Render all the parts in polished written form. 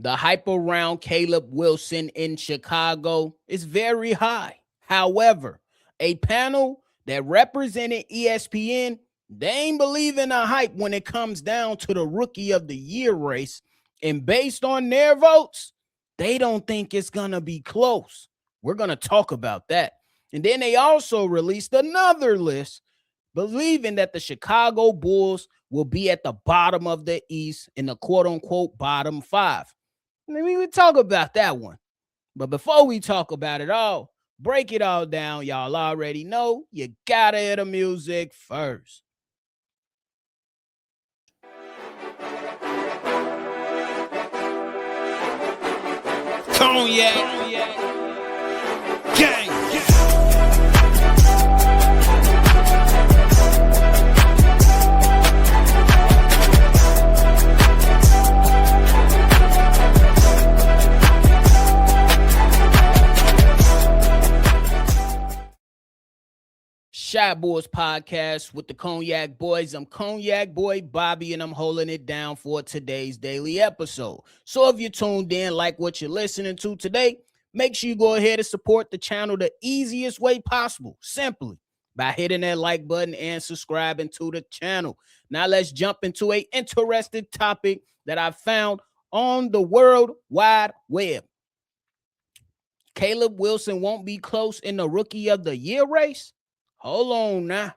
The hype around Caleb Wilson in Chicago is very high. However, a panel that represented ESPN, they ain't believing the hype when it comes down to the Rookie of the Year race. And based on their votes, they don't think it's going to be close. We're going to talk about that. And then they also released another list believing that the Chicago Bulls will be at the bottom of the East in the quote-unquote bottom five. We would talk about that one. But before we talk about it all, break it all down, y'all already know you gotta hear the music first. Cognac. Gang. Shot Boys Podcast with the Cognac Boys. I'm Cognac Boy Bobby, and I'm holding it down for today's daily episode. So if you're tuned in, like what you're listening to today, make sure you go ahead and support the channel the easiest way possible, simply by hitting that like button and subscribing to the channel. Now let's jump into an interesting topic that I found on the World Wide Web. Caleb Wilson won't be close in the Rookie of the Year race? Hold on now.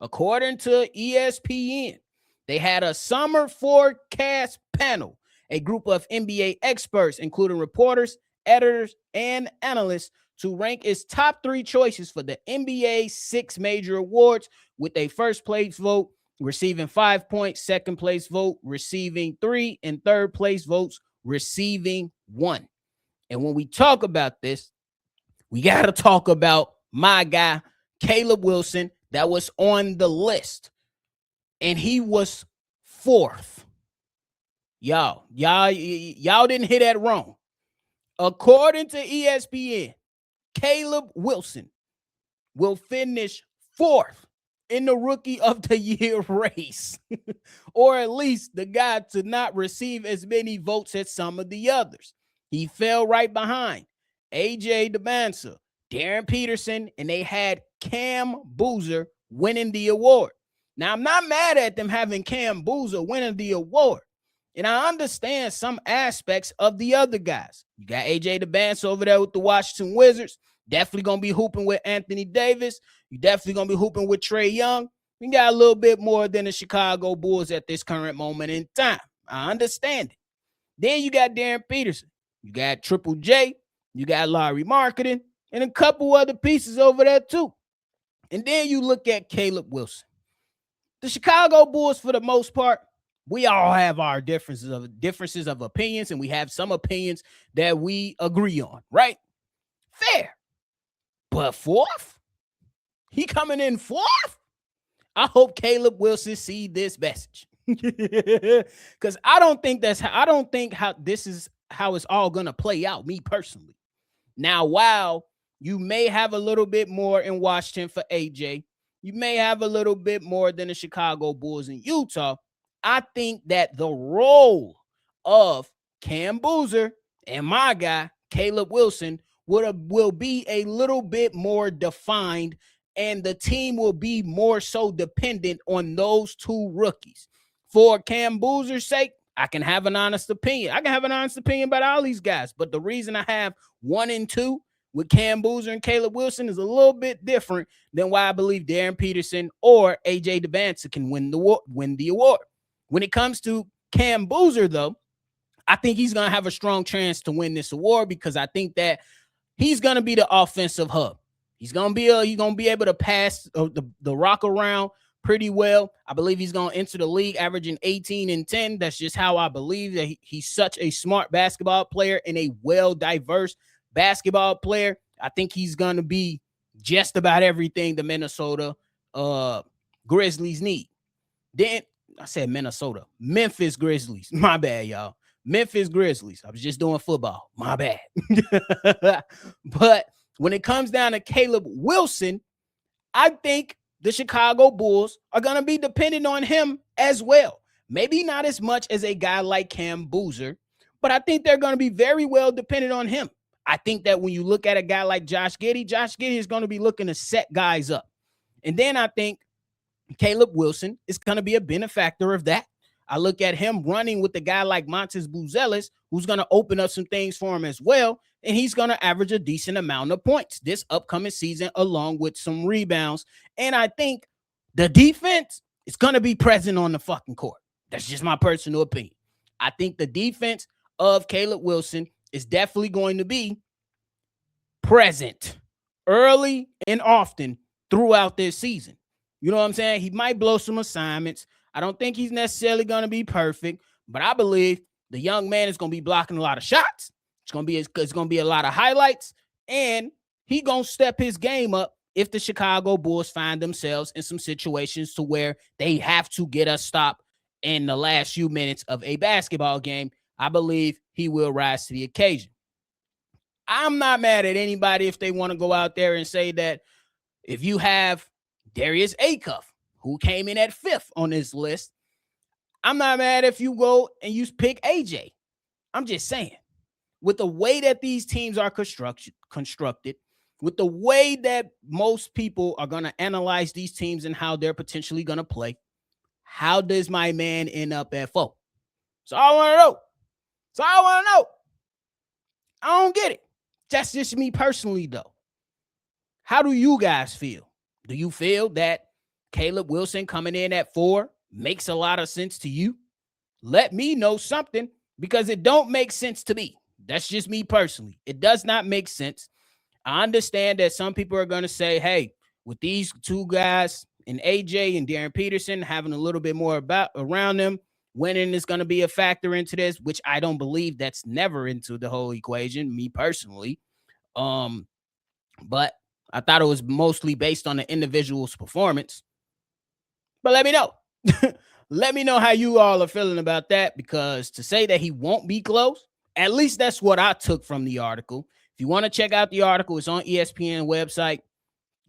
According to ESPN, they had a summer forecast panel, a group of NBA experts, including reporters, editors, and analysts, to rank its top three choices for the NBA's 6 major awards, with a first place vote receiving 5 points, second place vote receiving 3, and third place votes receiving 1. And when we talk about this, we got to talk about my guy, Caleb Wilson, that was on the list, and he was 4th. Y'all didn't hear that wrong. According to ESPN, Caleb Wilson will finish 4th in the Rookie of the Year race, or at least the guy to not receive as many votes as some of the others. He fell right behind AJ DeBansa, Darren Peterson, and they had Cam Boozer winning the award. Now, I'm not mad at them having Cam Boozer winning the award, and I understand some aspects of the other guys. You got AJ DeBansa over there with the Washington Wizards, definitely going to be hooping with Anthony Davis. You definitely going to be hooping with Trae Young. We got a little bit more than the Chicago Bulls at this current moment in time. I understand it. Then you got Darren Peterson. You got Triple J. You got Larry Marketing, and a couple other pieces over there too. And then you look at Caleb Wilson. The Chicago Bulls, for the most part, we all have our differences of opinions, and we have some opinions that we agree on, right? Fair. But 4th? He coming in 4th? I hope Caleb Wilson see this message. Because I don't think how this is how it's all gonna play out, me personally. Now, while you may have a little bit more in Washington for AJ, you may have a little bit more than the Chicago Bulls in Utah, I think that the role of Cam Boozer and my guy, Caleb Wilson, will be a little bit more defined, and the team will be more so dependent on those 2 rookies. For Cam Boozer's sake, I can have an honest opinion. I can have an honest opinion about all these guys, but the reason I have 1 and 2 with Cam Boozer and Caleb Wilson is a little bit different than why I believe Darren Peterson or AJ DeBansa can win the award. When it comes to Cam Boozer, though, I think he's going to have a strong chance to win this award because I think that he's going to be the offensive hub. He's going to be able to pass the rock around pretty well. I believe he's going to enter the league averaging 18 and 10. That's just how I believe that he's such a smart basketball player and a well-diverse basketball player. I think he's going to be just about everything the Minnesota Grizzlies need. Then I said Memphis Grizzlies. My bad, y'all. Memphis Grizzlies. I was just doing football. My bad. But when it comes down to Caleb Wilson, I think the Chicago Bulls are going to be dependent on him as well. Maybe not as much as a guy like Cam Boozer, but I think they're going to be very well dependent on him. I think that when you look at a guy like Josh Giddey is going to be looking to set guys up. And then I think Caleb Wilson is going to be a benefactor of that. I look at him running with a guy like Montez Buzelis, who's going to open up some things for him as well. And he's going to average a decent amount of points this upcoming season, along with some rebounds. And I think the defense is going to be present on the fucking court. That's just my personal opinion. I think the defense of Caleb Wilson is definitely going to be present early and often throughout this season. You know what I'm saying? He might blow some assignments. I don't think he's necessarily going to be perfect, but I believe the young man is going to be blocking a lot of shots. It's going to be a lot of highlights, and he going to step his game up if the Chicago Bulls find themselves in some situations to where they have to get a stop in the last few minutes of a basketball game. I believe he will rise to the occasion. I'm not mad at anybody if they want to go out there and say that if you have Darius Acuff, who came in at 5th on this list, I'm not mad if you go and you pick AJ. I'm just saying, with the way that these teams are constructed, with the way that most people are going to analyze these teams and how they're potentially going to play, how does my man end up at 4? So I want to know. I don't get it. That's just me personally, though. How do you guys feel? Do you feel that Caleb Wilson coming in at 4 makes a lot of sense to you? Let me know something, because it don't make sense to me. That's just me personally. It does not make sense. I understand that some people are going to say, hey, with these two guys and AJ and Darren Peterson having a little bit more around them, winning is going to be a factor into this, which I don't believe. That's never into the whole equation, me personally. But I thought it was mostly based on the individual's performance. But let me know. Let me know how you all are feeling about that, because to say that he won't be close, at least that's what I took from the article. If you want to check out the article, it's on ESPN website.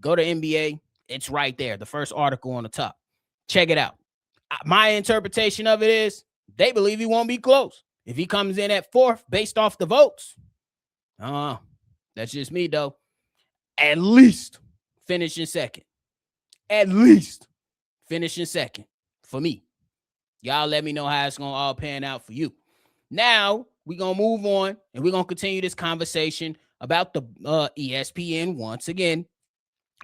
Go to NBA. It's right there, the first article on the top. Check it out. My interpretation of it is they believe he won't be close. If he comes in at 4th based off the votes, that's just me, though. At least finishing second. At least finishing second for me. Y'all let me know how it's going to all pan out for you. Now, we're going to move on, and we're going to continue this conversation about the ESPN once again,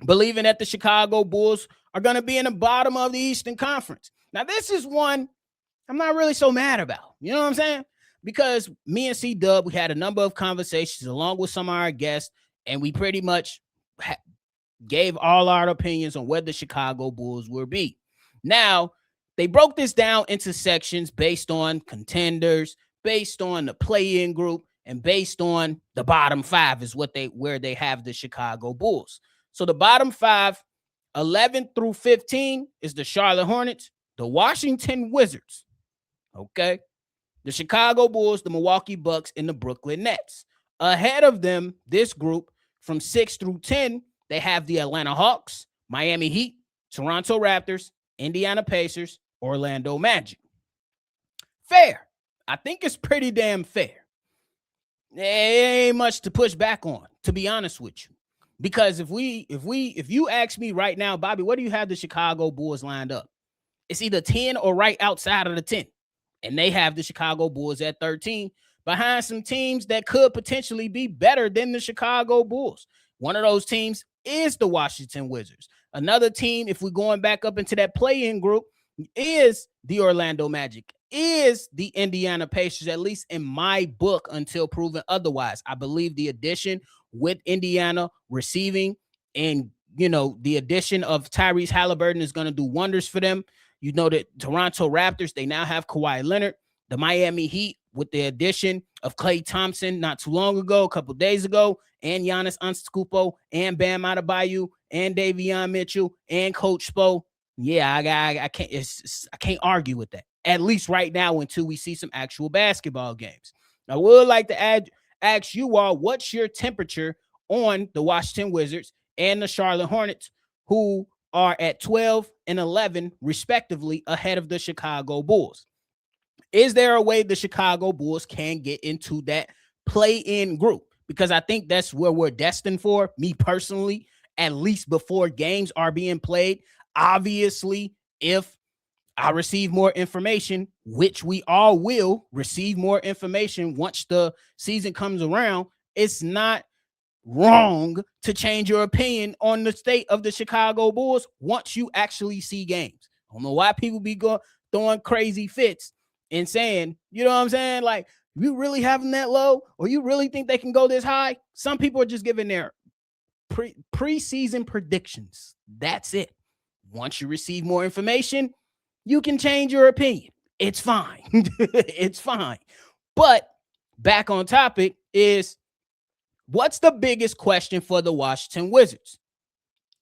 believing that the Chicago Bulls are going to be in the bottom of the Eastern Conference. Now, this is one I'm not really so mad about. You know what I'm saying? Because me and C-Dub, we had a number of conversations along with some of our guests, and we pretty much gave all our opinions on where the Chicago Bulls will be. Now, they broke this down into sections based on contenders, based on the play-in group, and based on the bottom 5 is where they have the Chicago Bulls. So the bottom 5, 11 through 15, is the Charlotte Hornets, the Washington Wizards, okay, the Chicago Bulls, the Milwaukee Bucks, and the Brooklyn Nets. Ahead of them, this group, from 6 through 10, they have the Atlanta Hawks, Miami Heat, Toronto Raptors, Indiana Pacers, Orlando Magic. Fair. I think it's pretty damn fair. There ain't much to push back on, to be honest with you. Because if you ask me right now, Bobby, where do you have the Chicago Bulls lined up? It's either 10 or right outside of the 10. And they have the Chicago Bulls at 13, behind some teams that could potentially be better than the Chicago Bulls. One of those teams is the Washington Wizards. Another team, if we're going back up into that play-in group, is the Orlando Magic, is the Indiana Pacers, at least in my book, until proven otherwise. I believe the addition with Indiana receiving and, the addition of Tyrese Halliburton is going to do wonders for them. You know that Toronto Raptors, they now have Kawhi Leonard. The Miami Heat, with the addition of Klay Thompson not too long ago, a couple days ago, and Giannis Antetokounmpo, and Bam Adebayo, and Davion Mitchell, and Coach Spo. Yeah, I can't argue with that. At least right now, until we see some actual basketball games. I would like to ask you all, what's your temperature on the Washington Wizards and the Charlotte Hornets, who are at 12 and 11, respectively, ahead of the Chicago Bulls? Is there a way the Chicago Bulls can get into that play-in group? Because I think that's where we're destined for, me personally, at least before games are being played. Obviously, if I receive more information, which we all will receive more information once the season comes around, it's not wrong to change your opinion on the state of the Chicago Bulls once you actually see games. I don't know why people be throwing crazy fits and saying, you know what I'm saying? Like, you really have them that low, or you really think they can go this high? Some people are just giving their preseason predictions. That's it. Once you receive more information, you can change your opinion. It's fine. It's fine. But back on topic is, what's the biggest question for the Washington Wizards?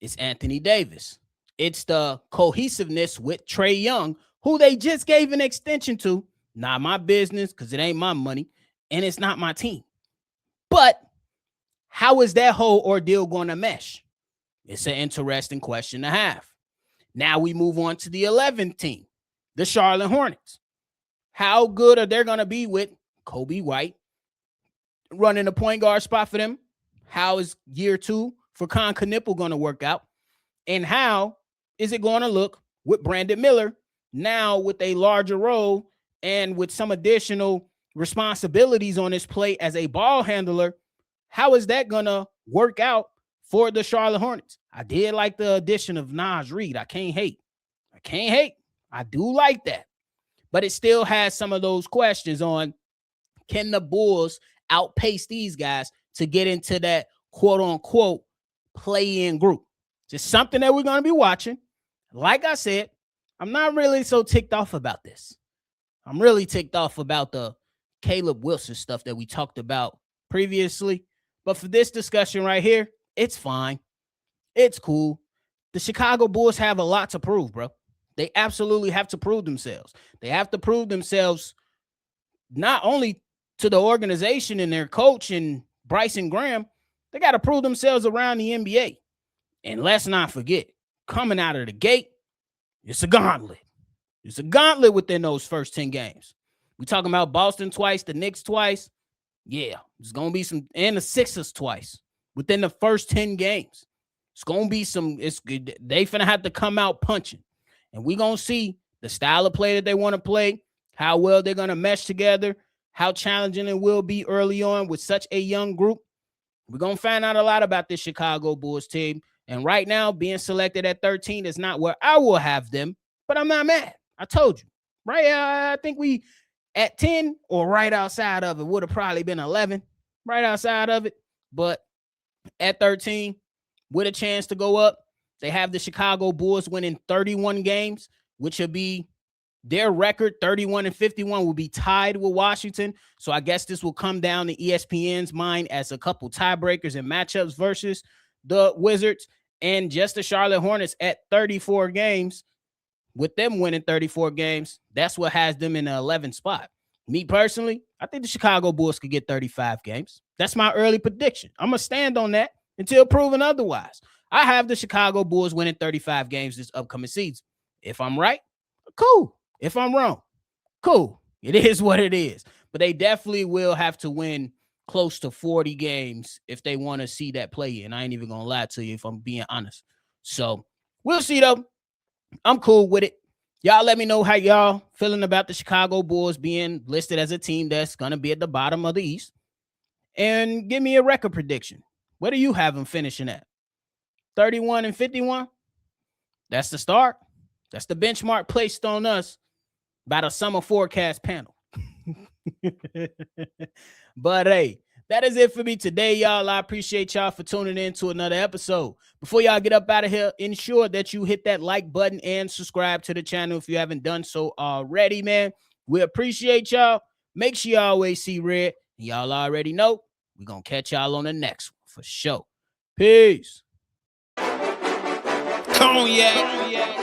It's Anthony Davis. It's the cohesiveness with Trae Young, who they just gave an extension to. Not my business, because it ain't my money, and it's not my team. But how is that whole ordeal going to mesh? It's an interesting question to have. Now we move on to the 11th team, the Charlotte Hornets. How good are they going to be with Kobe White running the point guard spot for them? How is year 2 for Con Knipple going to work out? And how is it going to look with Brandon Miller now with a larger role and with some additional responsibilities on his plate as a ball handler? How is that going to work out for the Charlotte Hornets? I did like the addition of Naz Reid. I can't hate. I do like that. But it still has some of those questions on, can the Bulls outpace these guys to get into that quote-unquote play-in group? Just something that we're going to be watching. Like I said, I'm not really so ticked off about this. I'm really ticked off about the Caleb Wilson stuff that we talked about previously. But for this discussion right here, it's fine. It's cool. The Chicago Bulls have a lot to prove, bro. They absolutely have to prove themselves. They have to prove themselves not only to the organization and their coach and Bryson Graham, they got to prove themselves around the NBA. And let's not forget, coming out of the gate, it's a gauntlet. It's a gauntlet within those first 10 games. We talking about Boston twice, the Knicks twice. Yeah, it's going to be some, and the Sixers twice within the first 10 games. It's going to be some, they finna have to come out punching. And we're going to see the style of play that they want to play, how well they're going to mesh together, how challenging it will be early on with such a young group. We're going to find out a lot about this Chicago Bulls team. And right now, being selected at 13 is not where I will have them, but I'm not mad. I told you, right? I think we at 10 or right outside of it would have probably been 11, right outside of it. But at 13, with a chance to go up, they have the Chicago Bulls winning 31 games, which will be their record. 31-51 will be tied with Washington. So I guess this will come down to ESPN's mind as a couple tiebreakers and matchups versus the Wizards, and just the Charlotte Hornets at 34 games. With them winning 34 games, that's what has them in the 11th spot. Me personally, I think the Chicago Bulls could get 35 games. That's my early prediction. I'm going to stand on that until proven otherwise. I have the Chicago Bulls winning 35 games this upcoming season. If I'm right, cool. If I'm wrong, cool. It is what it is. But they definitely will have to win close to 40 games if they want to see that play in. I ain't even going to lie to you if I'm being honest. So we'll see, though. I'm cool with it. Y'all let me know how y'all feeling about the Chicago Bulls being listed as a team that's going to be at the bottom of the East. And give me a record prediction. Where do you have them finishing at? 31-51? That's the start. That's the benchmark placed on us by the summer forecast panel. But hey, that is it for me today, y'all. I appreciate y'all for tuning in to another episode. Before y'all get up out of here, ensure that you hit that like button and subscribe to the channel if you haven't done so already, man. We appreciate y'all. Make sure you always see red. Y'all already know we're going to catch y'all on the next one for sure. Peace. Cognac.